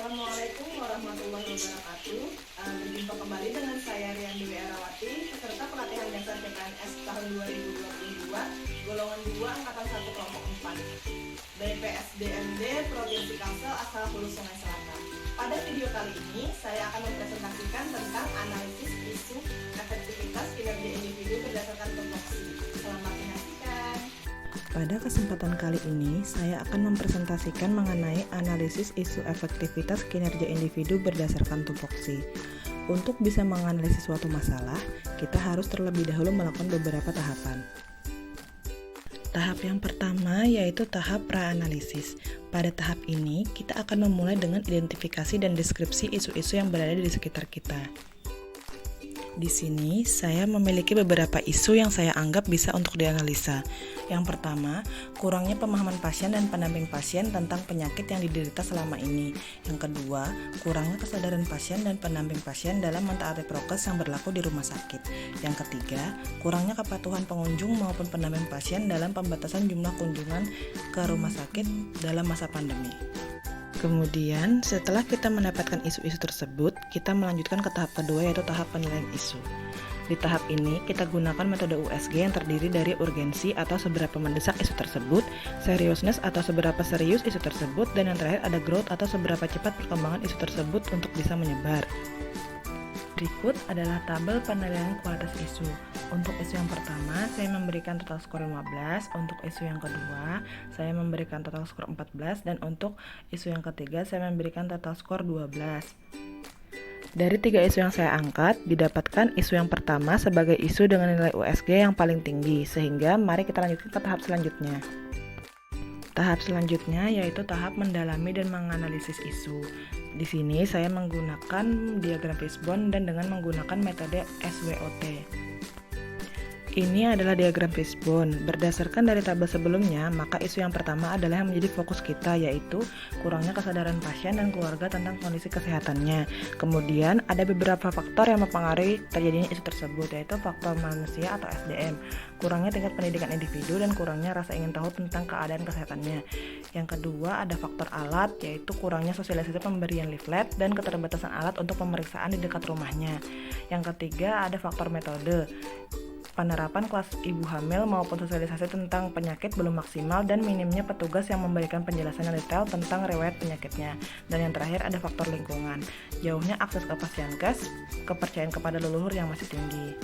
Assalamualaikum warahmatullahi wabarakatuh. Berjumpa kembali dengan saya Rian Dewi Erawati, peserta pelatihan dasar CPNS tahun 2022, golongan 2 angkatan 1 kelompok 4, BPSDMD Provinsi Kalsel asal Hulu Sungai Selatan. Pada video kali ini, saya akan mempresentasikan tentang analisis isu efektivitas kinerja individu berdasarkan tupoksi. Selamat menyaksikan. Pada kesempatan kali ini, saya akan mempresentasikan mengenai analisis isu efektivitas kinerja individu berdasarkan tupoksi. Untuk bisa menganalisis suatu masalah, kita harus terlebih dahulu melakukan beberapa tahapan. Tahap yang pertama yaitu tahap pra-analisis. Pada tahap ini, kita akan memulai dengan identifikasi dan deskripsi isu-isu yang berada di sekitar kita. Di sini, saya memiliki beberapa isu yang saya anggap bisa untuk dianalisa. Yang pertama, kurangnya pemahaman pasien dan pendamping pasien tentang penyakit yang diderita selama ini. Yang kedua, kurangnya kesadaran pasien dan pendamping pasien dalam mentaati prokes yang berlaku di rumah sakit. Yang ketiga, kurangnya kepatuhan pengunjung maupun pendamping pasien dalam pembatasan jumlah kunjungan ke rumah sakit dalam masa pandemi. Kemudian, setelah kita mendapatkan isu-isu tersebut, kita melanjutkan ke tahap kedua yaitu tahap penilaian isu. Di tahap ini, kita gunakan metode USG yang terdiri dari urgensi atau seberapa mendesak isu tersebut, seriousness atau seberapa serius isu tersebut, dan yang terakhir ada growth atau seberapa cepat perkembangan isu tersebut untuk bisa menyebar. Berikut adalah tabel penilaian kualitas isu. Untuk isu yang pertama, saya memberikan total skor 15. Untuk isu yang kedua, saya memberikan total skor 14. Dan untuk isu yang ketiga, saya memberikan total skor 12. Dari 3 isu yang saya angkat, didapatkan isu yang pertama sebagai isu dengan nilai USG yang paling tinggi. Sehingga mari kita lanjutkan ke tahap selanjutnya. Tahap selanjutnya yaitu tahap mendalami dan menganalisis isu. Di sini saya menggunakan diagram fishbone dan dengan menggunakan metode SWOT. Ini adalah diagram fishbone. Berdasarkan dari tabel sebelumnya, maka isu yang pertama adalah yang menjadi fokus kita, yaitu kurangnya kesadaran pasien dan keluarga tentang kondisi kesehatannya. Kemudian ada beberapa faktor yang mempengaruhi terjadinya isu tersebut, yaitu faktor manusia atau SDM, kurangnya tingkat pendidikan individu, dan kurangnya rasa ingin tahu tentang keadaan kesehatannya. Yang kedua ada faktor alat, yaitu kurangnya sosialisasi pemberian leaflet dan keterbatasan alat untuk pemeriksaan di dekat rumahnya. Yang ketiga ada faktor metode, penerapan kelas ibu hamil maupun sosialisasi tentang penyakit belum maksimal dan minimnya petugas yang memberikan penjelasan yang detail tentang riwayat penyakitnya. Dan yang terakhir ada faktor lingkungan, jauhnya akses ke pasienkes, kepercayaan kepada leluhur yang masih tinggi.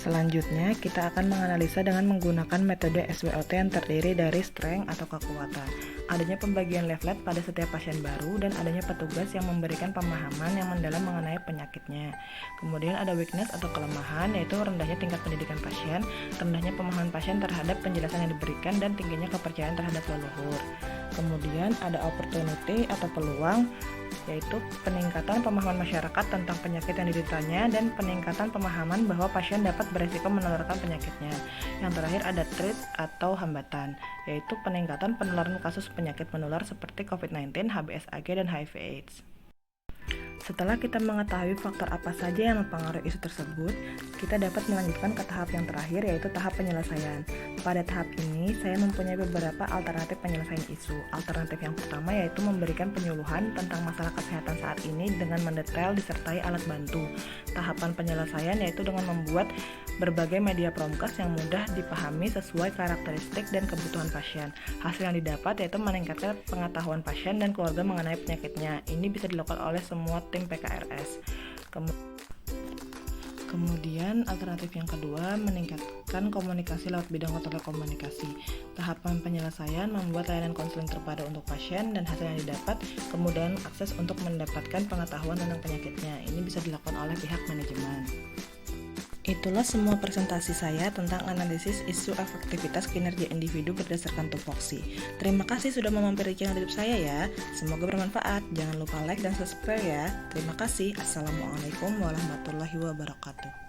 Selanjutnya, kita akan menganalisa dengan menggunakan metode SWOT yang terdiri dari strength atau kekuatan, adanya pembagian leaflet pada setiap pasien baru, dan adanya petugas yang memberikan pemahaman yang mendalam mengenai penyakitnya. Kemudian ada weakness atau kelemahan, yaitu rendahnya tingkat pendidikan pasien, rendahnya pemahaman pasien terhadap penjelasan yang diberikan, dan tingginya kepercayaan terhadap leluhur. Kemudian ada opportunity atau peluang, yaitu peningkatan pemahaman masyarakat tentang penyakit yang dideritanya dan peningkatan pemahaman bahwa pasien dapat beresiko menularkan penyakitnya. Yang terakhir ada threat atau hambatan, yaitu peningkatan penularan kasus penyakit menular seperti COVID-19, HBsAg, dan HIV/AIDS. Setelah kita mengetahui faktor apa saja yang mempengaruhi isu tersebut, kita dapat melanjutkan ke tahap yang terakhir yaitu tahap penyelesaian. Pada tahap ini, saya mempunyai beberapa alternatif penyelesaian isu. Alternatif yang pertama yaitu memberikan penyuluhan tentang masalah kesehatan saat ini dengan mendetail disertai alat bantu. Tahapan penyelesaian yaitu dengan membuat berbagai media promkes yang mudah dipahami sesuai karakteristik dan kebutuhan pasien. Hasil yang didapat yaitu meningkatkan pengetahuan pasien dan keluarga mengenai penyakitnya. Ini bisa dilakukan oleh semua tim PKRS. Kemudian alternatif yang kedua meningkatkan komunikasi lewat bidang telekomunikasi. Tahapan penyelesaian membuat layanan konseling terpadu untuk pasien dan hasil yang didapat kemudahan akses untuk mendapatkan pengetahuan tentang penyakitnya. Ini bisa dilakukan oleh pihak manajemen. Itulah semua presentasi saya tentang analisis isu efektivitas kinerja individu berdasarkan tupoksi. Terima kasih sudah memampiri channel YouTube saya ya. Semoga bermanfaat. Jangan lupa like dan subscribe ya. Terima kasih. Assalamualaikum warahmatullahi wabarakatuh.